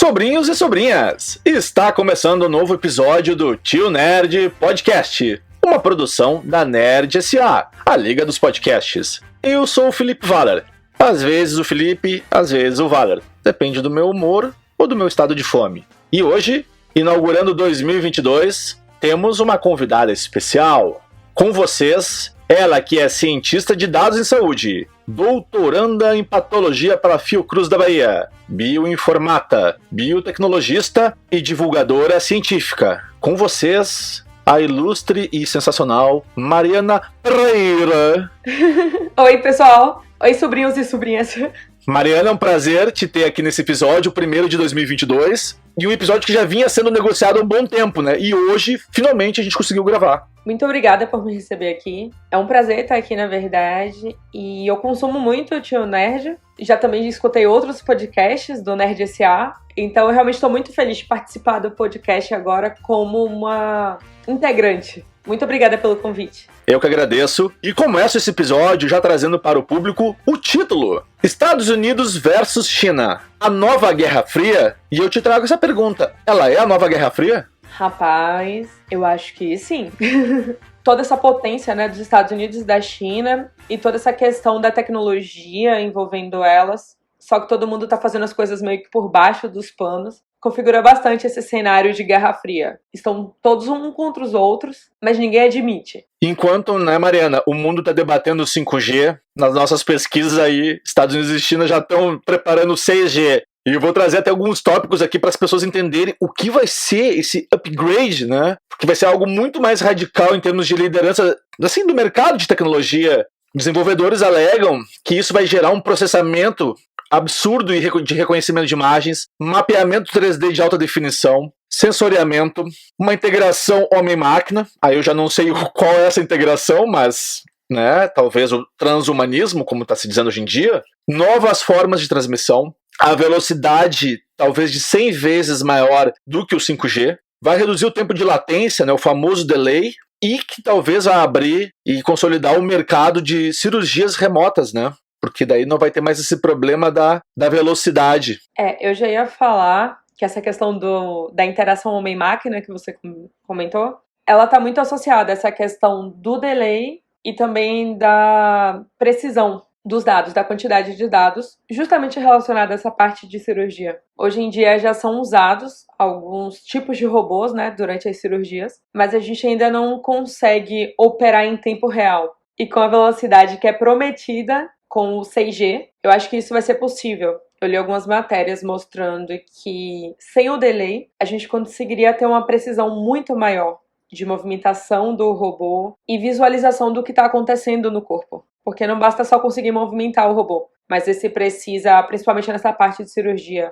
Sobrinhos e sobrinhas, está começando um novo episódio do Tio Nerd Podcast, uma produção da Nerd S.A., a Liga dos Podcasts. Eu sou o Felipe Valer. Às vezes o Felipe, às vezes o Valer. Depende do meu humor ou do meu estado de fome. E hoje, inaugurando 2022, temos uma convidada especial. Com vocês, ela que é cientista de dados em saúde, doutoranda em patologia pela Fiocruz da Bahia, bioinformata, biotecnologista e divulgadora científica. Com vocês, a ilustre e sensacional Mariana Pereira. Oi, pessoal. Oi, sobrinhos e sobrinhas. Mariana, é um prazer te ter aqui nesse episódio, o primeiro de 2022, e um episódio que já vinha sendo negociado há um bom tempo, né? E hoje, finalmente, a gente conseguiu gravar. Muito obrigada por me receber aqui. É um prazer estar aqui, na verdade. E eu consumo muito o Tio Nerd. Já também escutei outros podcasts do Nerd S.A. Então eu realmente estou muito feliz de participar do podcast agora como uma integrante. Muito obrigada pelo convite. Eu que agradeço. E começo esse episódio já trazendo para o público o título: Estados Unidos versus China, a nova Guerra Fria. E eu te trago essa pergunta: ela é a nova Guerra Fria? Rapaz, eu acho que sim. Toda essa potência, né, dos Estados Unidos e da China e toda essa questão da tecnologia envolvendo elas, só que todo mundo tá fazendo as coisas meio que por baixo dos panos, configura bastante esse cenário de Guerra Fria. Estão todos um contra os outros, mas ninguém admite. Enquanto, né, Mariana, o mundo tá debatendo o 5G, nas nossas pesquisas aí, Estados Unidos e China já estão preparando o 6G. E eu vou trazer até alguns tópicos aqui para as pessoas entenderem o que vai ser esse upgrade, né? Porque vai ser algo muito mais radical em termos de liderança, assim, do mercado de tecnologia. Desenvolvedores alegam que isso vai gerar um processamento absurdo de reconhecimento de imagens, mapeamento 3D de alta definição, sensoriamento, uma integração homem-máquina. Aí eu já não sei qual é essa integração, mas, né, talvez o transhumanismo, como está se dizendo hoje em dia, novas formas de transmissão, a velocidade talvez de 100 vezes maior do que o 5G, vai reduzir o tempo de latência, né, o famoso delay, e que talvez vai abrir e consolidar o mercado de cirurgias remotas, né? Porque daí não vai ter mais esse problema da velocidade. Eu já ia falar que essa questão da interação homem-máquina que você comentou, ela está muito associada a essa questão do delay e também da precisão dos dados, da quantidade de dados, justamente relacionada a essa parte de cirurgia. Hoje em dia já são usados alguns tipos de robôs, né, durante as cirurgias, mas a gente ainda não consegue operar em tempo real. E com a velocidade que é prometida com o 6G, eu acho que isso vai ser possível. Eu li algumas matérias mostrando que sem o delay, a gente conseguiria ter uma precisão muito maior de movimentação do robô e visualização do que está acontecendo no corpo. Porque não basta só conseguir movimentar o robô, mas você precisa, principalmente nessa parte de cirurgia,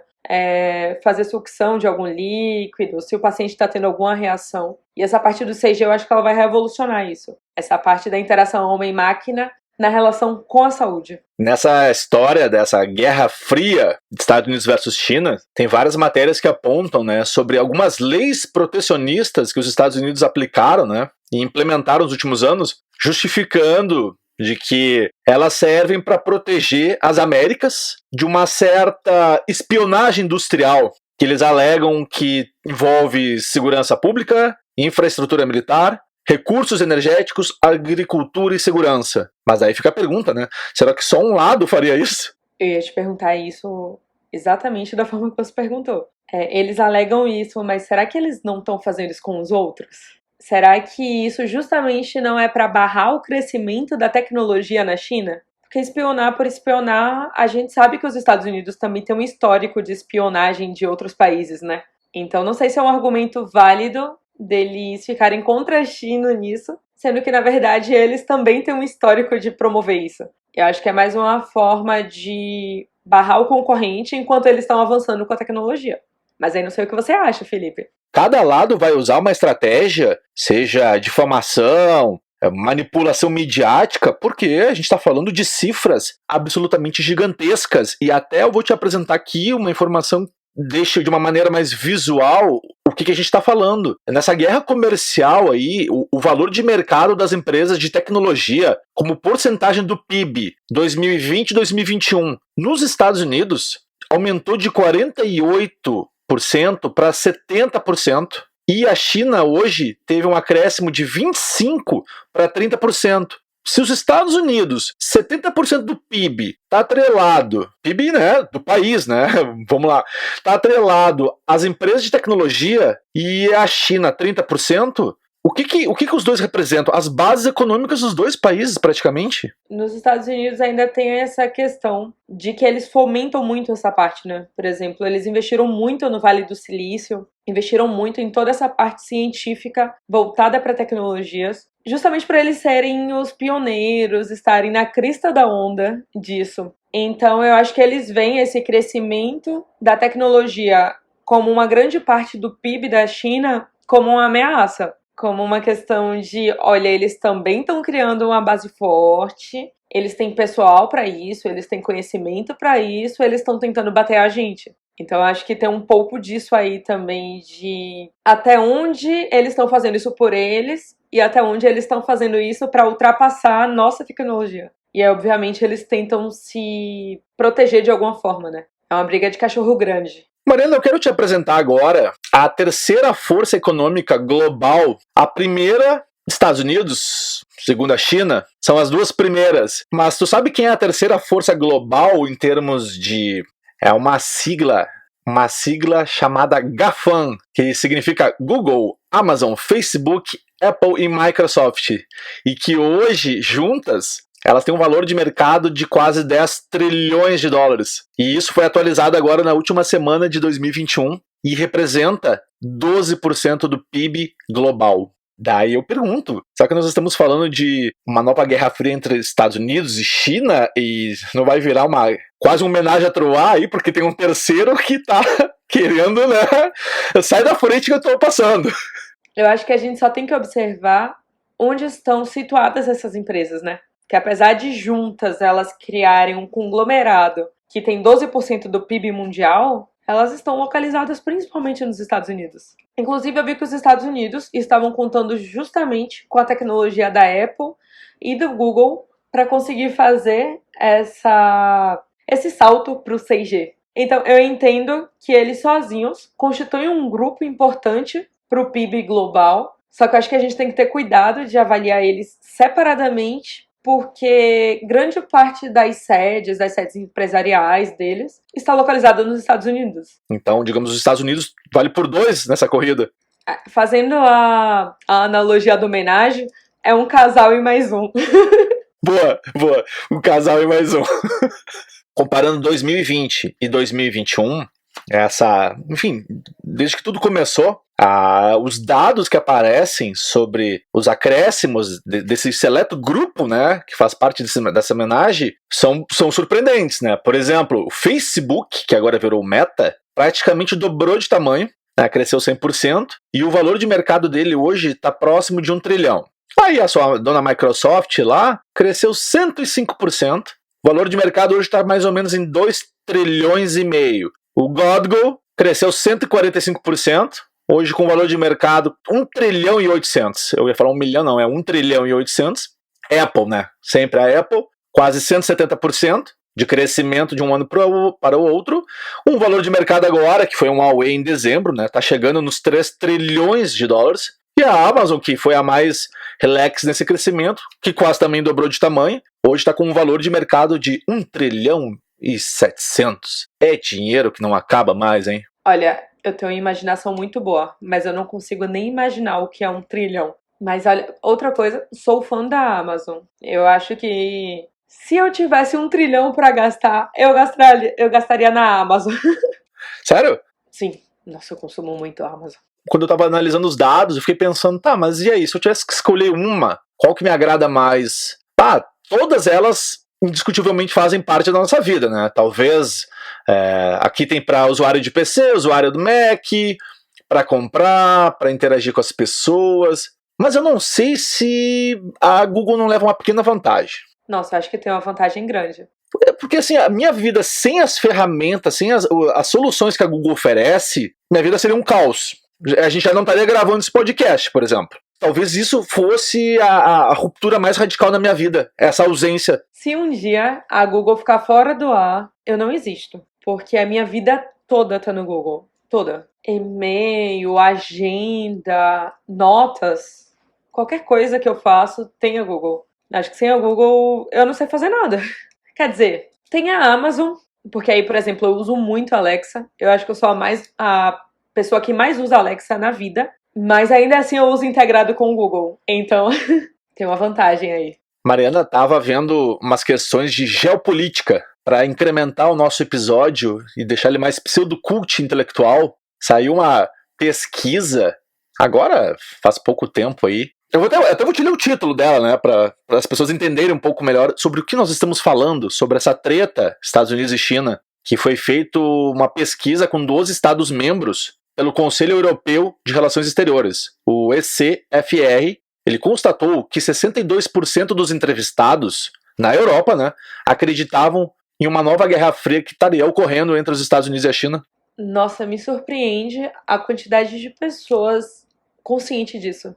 fazer sucção de algum líquido, se o paciente está tendo alguma reação. E essa parte do 6G eu acho que ela vai revolucionar isso. Essa parte da interação homem-máquina na relação com a saúde. Nessa história dessa Guerra Fria, Estados Unidos versus China, tem várias matérias que apontam, né, sobre algumas leis protecionistas que os Estados Unidos aplicaram, né, e implementaram nos últimos anos, justificando de que elas servem para proteger as Américas de uma certa espionagem industrial, que eles alegam que envolve segurança pública, infraestrutura militar, recursos energéticos, agricultura e segurança. Mas aí fica a pergunta, né? Será que só um lado faria isso? Eu ia te perguntar isso exatamente da forma que você perguntou. Eles alegam isso, mas será que eles não estão fazendo isso com os outros? Será que isso justamente não é para barrar o crescimento da tecnologia na China? Porque espionar por espionar, a gente sabe que os Estados Unidos também têm um histórico de espionagem de outros países, né? Então não sei se é um argumento válido deles ficarem contra a China nisso, sendo que, na verdade, eles também têm um histórico de promover isso. Eu acho que é mais uma forma de barrar o concorrente enquanto eles estão avançando com a tecnologia. Mas aí não sei o que você acha, Felipe. Cada lado vai usar uma estratégia, seja difamação, manipulação midiática, porque a gente está falando de cifras absolutamente gigantescas. E até eu vou te apresentar aqui uma informação deixa de uma maneira mais visual o que a gente está falando. Nessa guerra comercial aí, o valor de mercado das empresas de tecnologia como porcentagem do PIB 2020 e 2021 nos Estados Unidos aumentou de 48% 10% para 70%. E a China hoje teve um acréscimo de 25% para 30%. Se os Estados Unidos, 70% do PIB está atrelado, PIB, né, do país, né, vamos lá, está atrelado às empresas de tecnologia e a China 30%, o que os dois representam? As bases econômicas dos dois países, praticamente? Nos Estados Unidos ainda tem essa questão de que eles fomentam muito essa parte, né? Por exemplo, eles investiram muito no Vale do Silício, investiram muito em toda essa parte científica voltada para tecnologias, justamente para eles serem os pioneiros, estarem na crista da onda disso. Então, eu acho que eles veem esse crescimento da tecnologia como uma grande parte do PIB da China como uma ameaça. Como uma questão de, olha, eles também estão criando uma base forte, eles têm pessoal para isso, eles têm conhecimento para isso, eles estão tentando bater a gente. Então, eu acho que tem um pouco disso aí também, de até onde eles estão fazendo isso por eles e até onde eles estão fazendo isso para ultrapassar a nossa tecnologia. E aí, obviamente, eles tentam se proteger de alguma forma, né? É uma briga de cachorro grande. Mariana, eu quero te apresentar agora a terceira força econômica global. A primeira, Estados Unidos, segunda, China, são as duas primeiras. Mas tu sabe quem é a terceira força global em termos de... É uma sigla chamada GAFAM, que significa Google, Amazon, Facebook, Apple e Microsoft. E que hoje, juntas, elas têm um valor de mercado de quase 10 trilhões de dólares. E isso foi atualizado agora na última semana de 2021 e representa 12% do PIB global. Daí eu pergunto, será que nós estamos falando de uma nova guerra fria entre Estados Unidos e China e não vai virar quase uma homenagem a Troar aí, porque tem um terceiro que tá querendo, né? Sai da frente que eu tô passando. Eu acho que a gente só tem que observar onde estão situadas essas empresas, né? Que apesar de juntas elas criarem um conglomerado que tem 12% do PIB mundial, elas estão localizadas principalmente nos Estados Unidos. Inclusive, eu vi que os Estados Unidos estavam contando justamente com a tecnologia da Apple e do Google para conseguir fazer esse salto para o 6G. Então, eu entendo que eles sozinhos constituem um grupo importante para o PIB global, só que eu acho que a gente tem que ter cuidado de avaliar eles separadamente, porque grande parte das sedes empresariais deles, está localizada nos Estados Unidos. Então, digamos, os Estados Unidos vale por 2 nessa corrida. Fazendo a analogia da homenagem, é um casal e mais um. Boa. Um casal e mais um. Comparando 2020 e 2021, enfim, desde que tudo começou, os dados que aparecem sobre os acréscimos desse seleto grupo, né, que faz parte dessa homenagem, são surpreendentes, né? Por exemplo, o Facebook, que agora virou Meta, praticamente dobrou de tamanho, né, cresceu 100%, e o valor de mercado dele hoje está próximo de 1 trilhão. Aí a sua dona Microsoft lá cresceu 105%, o valor de mercado hoje está mais ou menos em 2 trilhões e meio. O Godgo cresceu 145%, hoje com valor de mercado 1 trilhão e 800. Eu ia falar 1 milhão, não, é 1 trilhão e 800. Apple, né? Sempre a Apple, quase 170% de crescimento de um ano para o outro. Um valor de mercado agora, que foi um Huawei em dezembro, né? Tá chegando nos 3 trilhões de dólares. E a Amazon, que foi a mais relax nesse crescimento, que quase também dobrou de tamanho, hoje está com um valor de mercado de 1 trilhão e 700. É dinheiro que não acaba mais, hein? Olha, eu tenho uma imaginação muito boa, mas eu não consigo nem imaginar o que é 1 trilhão. Mas olha, outra coisa, sou fã da Amazon. Eu acho que se eu tivesse 1 trilhão para gastar, eu gastaria na Amazon. Sério? Sim. Nossa, eu consumo muito a Amazon. Quando eu tava analisando os dados, eu fiquei pensando, tá, mas e aí, se eu tivesse que escolher uma, qual que me agrada mais? Tá, todas elas indiscutivelmente fazem parte da nossa vida, né? Talvez aqui tem para usuário de PC, usuário do Mac, para comprar, para interagir com as pessoas, mas eu não sei se a Google não leva uma pequena vantagem. Nossa, eu acho que tem uma vantagem grande. Porque assim, a minha vida sem as ferramentas, sem as soluções que a Google oferece, minha vida seria um caos. A gente já não estaria gravando esse podcast, por exemplo. Talvez isso fosse a ruptura mais radical na minha vida, essa ausência. Se um dia a Google ficar fora do ar, eu não existo. Porque a minha vida toda tá no Google. toda. E-mail, agenda, notas, qualquer coisa que eu faço tem a Google. Acho que sem a Google eu não sei fazer nada. Quer dizer, tem a Amazon, porque aí, por exemplo, eu uso muito a Alexa. Eu acho que eu sou a pessoa que mais usa a Alexa na vida. Mas ainda assim eu uso integrado com o Google. Então, tem uma vantagem aí. Mariana estava vendo umas questões de geopolítica para incrementar o nosso episódio e deixar ele mais pseudo-cult intelectual. Saiu uma pesquisa, agora faz pouco tempo aí. Eu até vou te ler o título dela, né, para as pessoas entenderem um pouco melhor sobre o que nós estamos falando, sobre essa treta Estados Unidos e China, que foi feita uma pesquisa com 12 Estados-membros pelo Conselho Europeu de Relações Exteriores, o ECFR. Ele constatou que 62% dos entrevistados na Europa, né, acreditavam em uma nova Guerra Fria que estaria ocorrendo entre os Estados Unidos e a China. Nossa, me surpreende a quantidade de pessoas conscientes disso.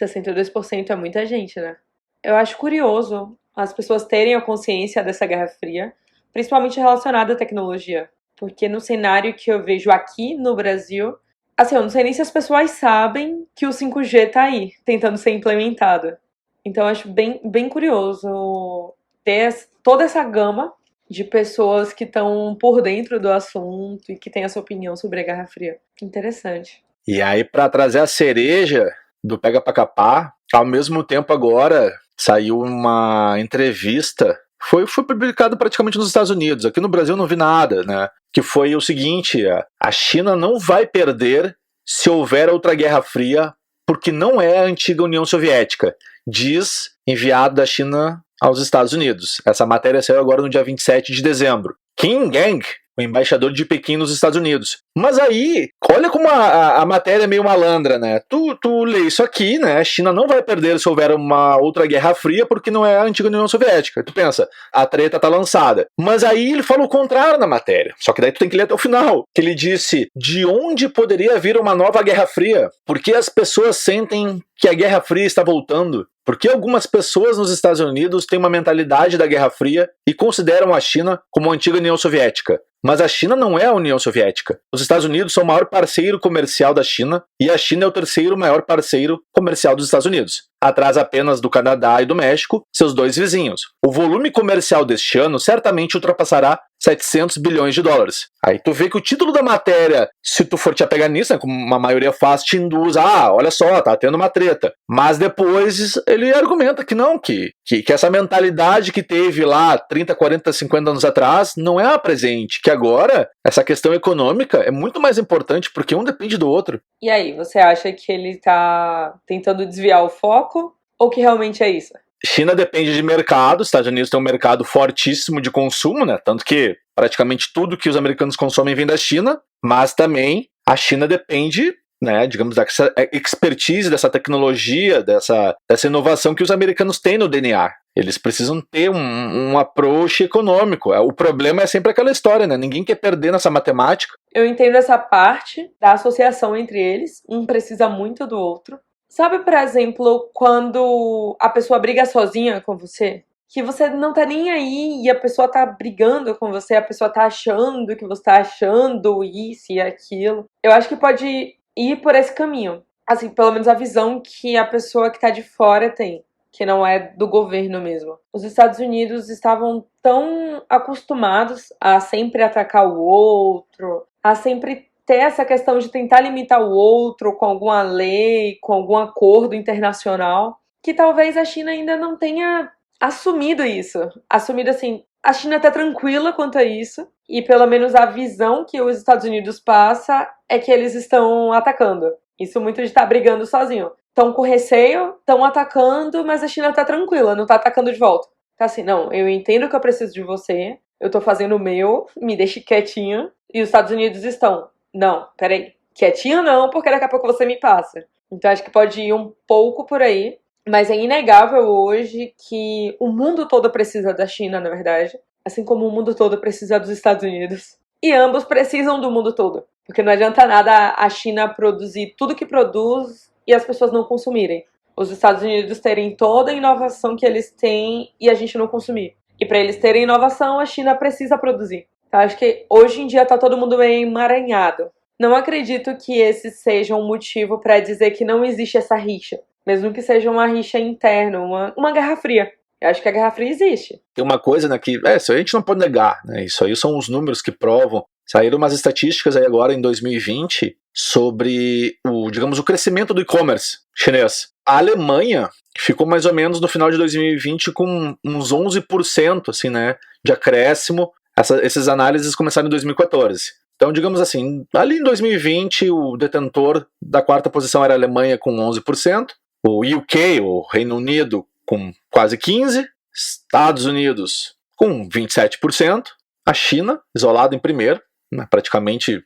62% é muita gente, né? Eu acho curioso as pessoas terem a consciência dessa Guerra Fria, principalmente relacionada à tecnologia. Porque no cenário que eu vejo aqui no Brasil, assim, eu não sei nem se as pessoas sabem que o 5G tá aí, tentando ser implementado. Então eu acho bem curioso ter toda essa gama de pessoas que estão por dentro do assunto e que têm a sua opinião sobre a Guerra Fria. Interessante. E aí, para trazer a cereja do Pega Pra Capar, ao mesmo tempo agora saiu uma entrevista, foi publicado praticamente nos Estados Unidos, aqui no Brasil não vi nada, né? Que foi o seguinte: a China não vai perder se houver outra Guerra Fria, porque não é a antiga União Soviética, diz enviado da China aos Estados Unidos. Essa matéria saiu agora no dia 27 de dezembro. Qin Gang, o embaixador de Pequim nos Estados Unidos. Mas aí, olha como a matéria é meio malandra, né? Tu lê isso aqui, né? A China não vai perder se houver uma outra Guerra Fria porque não é a antiga União Soviética. Tu pensa, a treta tá lançada. Mas aí ele fala o contrário na matéria. Só que daí tu tem que ler até o final. Que ele disse, de onde poderia vir uma nova Guerra Fria? Porque as pessoas sentem que a Guerra Fria está voltando. Porque algumas pessoas nos Estados Unidos têm uma mentalidade da Guerra Fria e consideram a China como a antiga União Soviética. Mas a China não é a União Soviética. Os Estados Unidos são o maior parceiro comercial da China e a China é o terceiro maior parceiro comercial dos Estados Unidos, atrás apenas do Canadá e do México, seus dois vizinhos. O volume comercial deste ano certamente ultrapassará 700 bilhões de dólares. Aí tu vê que o título da matéria, se tu for te apegar nisso, né, como uma maioria faz, te induz, olha só, tá tendo uma treta. Mas depois ele argumenta que não, que essa mentalidade que teve lá 30, 40, 50 anos atrás não é a presente, que agora essa questão econômica é muito mais importante porque um depende do outro. E aí, você acha que ele tá tentando desviar o foco ou que realmente é isso? China depende de mercado, os Estados Unidos tem um mercado fortíssimo de consumo, né? Tanto que praticamente tudo que os americanos consomem vem da China, mas também a China depende, né, digamos, dessa expertise, dessa tecnologia, dessa inovação que os americanos têm no DNA. Eles precisam ter um approach econômico. O problema é sempre aquela história, né? Ninguém quer perder nessa matemática. Eu entendo essa parte da associação entre eles, um precisa muito do outro. Sabe, por exemplo, quando a pessoa briga sozinha com você? Que você não tá nem aí e a pessoa tá brigando com você, a pessoa tá achando que você tá achando isso e aquilo. Eu acho que pode ir por esse caminho. Assim, pelo menos a visão que a pessoa que tá de fora tem, que não é do governo mesmo. Os Estados Unidos estavam tão acostumados a sempre atacar o outro, a sempre ter essa questão de tentar limitar o outro com alguma lei, com algum acordo internacional, que talvez a China ainda não tenha assumido isso. Assumido assim, a China tá tranquila quanto a isso, e pelo menos a visão que os Estados Unidos passa é que eles estão atacando. Isso muito de estar brigando sozinho. Estão com receio, estão atacando, mas a China tá tranquila, não tá atacando de volta. Tá assim, não, eu entendo que eu preciso de você, eu tô fazendo o meu, me deixe quietinha, e os Estados Unidos estão, não, peraí, quietinho não, porque daqui a pouco você me passa. Então acho que pode ir um pouco por aí, mas é inegável hoje que o mundo todo precisa da China, na verdade, assim como o mundo todo precisa dos Estados Unidos. E ambos precisam do mundo todo, porque não adianta nada a China produzir tudo que produz e as pessoas não consumirem. Os Estados Unidos terem toda a inovação que eles têm e a gente não consumir. E para eles terem inovação, a China precisa produzir. Então, acho que hoje em dia tá todo mundo meio emaranhado. Não acredito que esse seja um motivo para dizer que não existe essa rixa, mesmo que seja uma rixa interna, uma guerra fria. Eu acho que a Guerra Fria existe. Tem uma coisa, né, que isso aí a gente não pode negar, né? Isso aí são os números que provam. Saíram umas estatísticas aí agora em 2020 sobre digamos, o crescimento do e-commerce chinês. A Alemanha ficou mais ou menos no final de 2020 com uns 11%, assim, né, de acréscimo. Essas análises começaram em 2014. Então, digamos assim, ali em 2020 o detentor da quarta posição era a Alemanha com 11%, o UK, o Reino Unido, com quase 15%, Estados Unidos com 27%, a China, isolada em primeiro, né, praticamente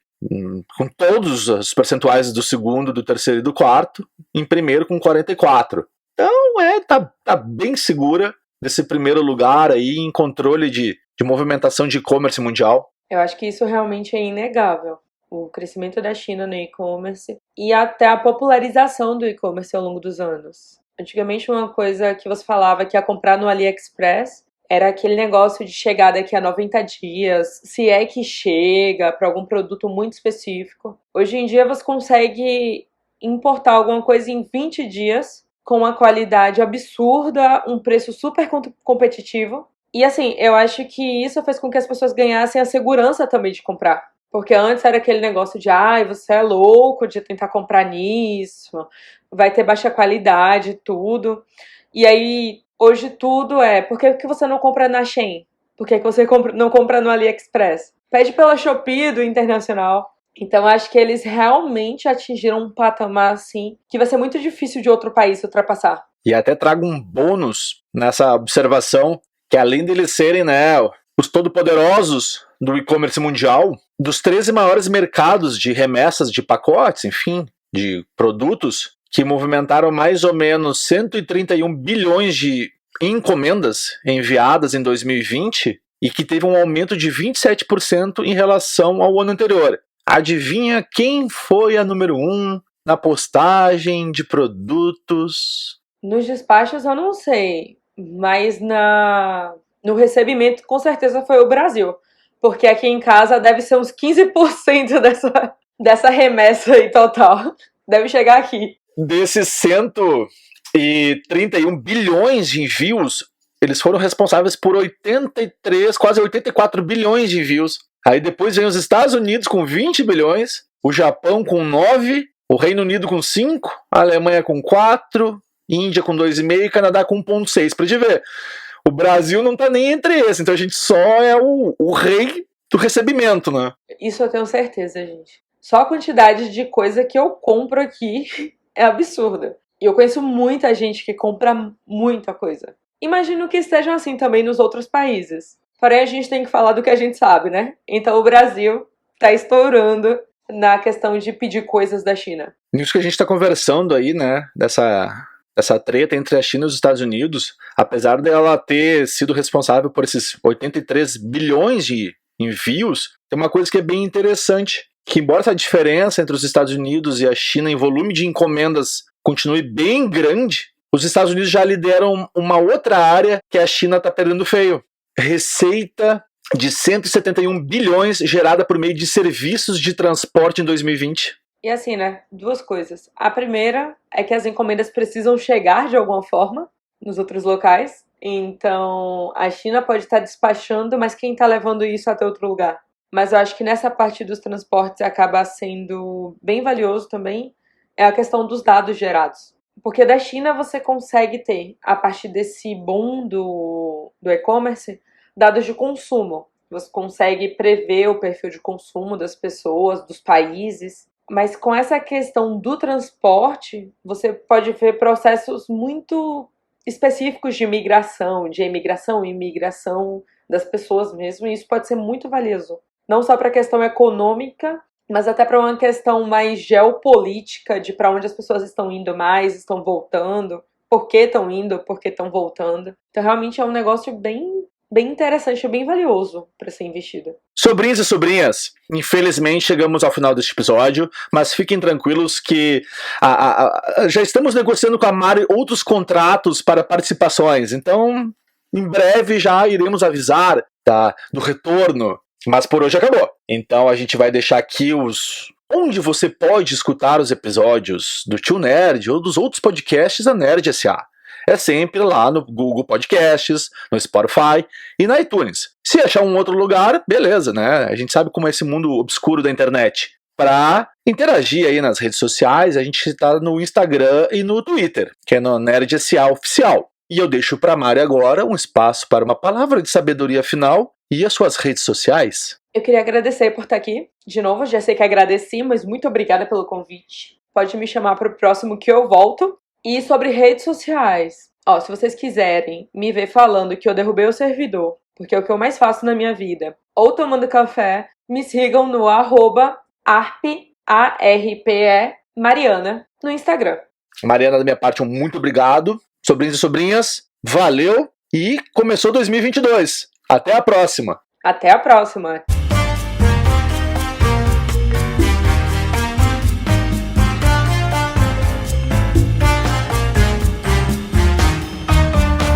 com todos os percentuais do segundo, do terceiro e do quarto, em primeiro com 44%. Então tá bem segura desse primeiro lugar aí em controle de movimentação de e-commerce mundial. Eu acho que isso realmente é inegável. O crescimento da China no e-commerce e até a popularização do e-commerce ao longo dos anos. Antigamente, uma coisa que você falava que ia comprar no AliExpress era aquele negócio de chegar daqui a 90 dias, se é que chega para algum produto muito específico. Hoje em dia você consegue importar alguma coisa em 20 dias com uma qualidade absurda, um preço super competitivo. E assim, eu acho que isso fez com que as pessoas ganhassem a segurança também de comprar. Porque antes era aquele negócio de, você é louco de tentar comprar nisso, vai ter baixa qualidade, tudo. E aí, hoje tudo por que você não compra na Shein? Por que você não compra no AliExpress? Pede pela Shopee do internacional. Então, acho que eles realmente atingiram um patamar, assim, que vai ser muito difícil de outro país ultrapassar. E até trago um bônus nessa observação, que além deles serem, né, os todo-poderosos do e-commerce mundial, dos 13 maiores mercados de remessas de pacotes, enfim, de produtos, que movimentaram mais ou menos 131 bilhões de encomendas enviadas em 2020 e que teve um aumento de 27% em relação ao ano anterior. Adivinha quem foi a número 1 na postagem de produtos? Nos despachos eu não sei, mas no recebimento com certeza foi o Brasil. Porque aqui em casa deve ser uns 15% dessa remessa aí total. Deve chegar aqui. Desses 131 bilhões de envios, eles foram responsáveis por 83, quase 84 bilhões de envios. Aí depois vem os Estados Unidos com 20 bilhões, o Japão com 9, o Reino Unido com 5, a Alemanha com 4, Índia com 2,5 e Canadá com 1,6. Pra gente ver, o Brasil não tá nem entre esses, então a gente só é o rei do recebimento, né? Isso eu tenho certeza, gente. Só a quantidade de coisa que eu compro aqui é absurda. E eu conheço muita gente que compra muita coisa. Imagino que estejam assim também nos outros países. Porém, a gente tem que falar do que a gente sabe, né? Então o Brasil tá estourando na questão de pedir coisas da China. Isso que a gente tá conversando aí, né? Dessa treta entre a China e os Estados Unidos, apesar dela ter sido responsável por esses 83 bilhões de envios, tem uma coisa que é bem interessante, que embora essa diferença entre os Estados Unidos e a China em volume de encomendas continue bem grande, os Estados Unidos já lideram uma outra área que a China está perdendo feio. Receita de 171 bilhões gerada por meio de serviços de transporte em 2020. E assim, né? Duas coisas. A primeira é que as encomendas precisam chegar de alguma forma nos outros locais. Então, a China pode estar despachando, mas quem está levando isso até outro lugar? Mas eu acho que nessa parte dos transportes acaba sendo bem valioso também é a questão dos dados gerados. Porque da China você consegue ter, a partir desse boom do e-commerce, dados de consumo. Você consegue prever o perfil de consumo das pessoas, dos países. Mas com essa questão do transporte, você pode ver processos muito específicos de migração, de emigração e imigração das pessoas mesmo, e isso pode ser muito valioso. Não só para a questão econômica, mas até para uma questão mais geopolítica, de para onde as pessoas estão indo mais, estão voltando, por que estão indo, por que estão voltando. Então realmente é um negócio bem interessante, bem valioso para ser investido. Sobrinhos e sobrinhas, infelizmente chegamos ao final deste episódio, mas fiquem tranquilos que já estamos negociando com a Mari outros contratos para participações, então em breve já iremos avisar do retorno, mas por hoje acabou. Então a gente vai deixar aqui os onde você pode escutar os episódios do Tio Nerd ou dos outros podcasts da Nerd S.A. É sempre lá no Google Podcasts, no Spotify e na iTunes. Se achar um outro lugar, beleza, né? A gente sabe como é esse mundo obscuro da internet. Para interagir aí nas redes sociais, a gente está no Instagram e no Twitter, que é no Nerd S.A. Oficial. E eu deixo para a Mari agora um espaço para uma palavra de sabedoria final e as suas redes sociais. Eu queria agradecer por estar aqui. De novo, já sei que agradeci, mas muito obrigada pelo convite. Pode me chamar para o próximo que eu volto. E sobre redes sociais. Se vocês quiserem me ver falando que eu derrubei o servidor, porque é o que eu mais faço na minha vida, ou tomando café, me sigam no @arpe, ARPE, Mariana, no Instagram. Mariana, da minha parte, muito obrigado. Sobrinhos e sobrinhas, valeu e começou 2022. Até a próxima! Até a próxima!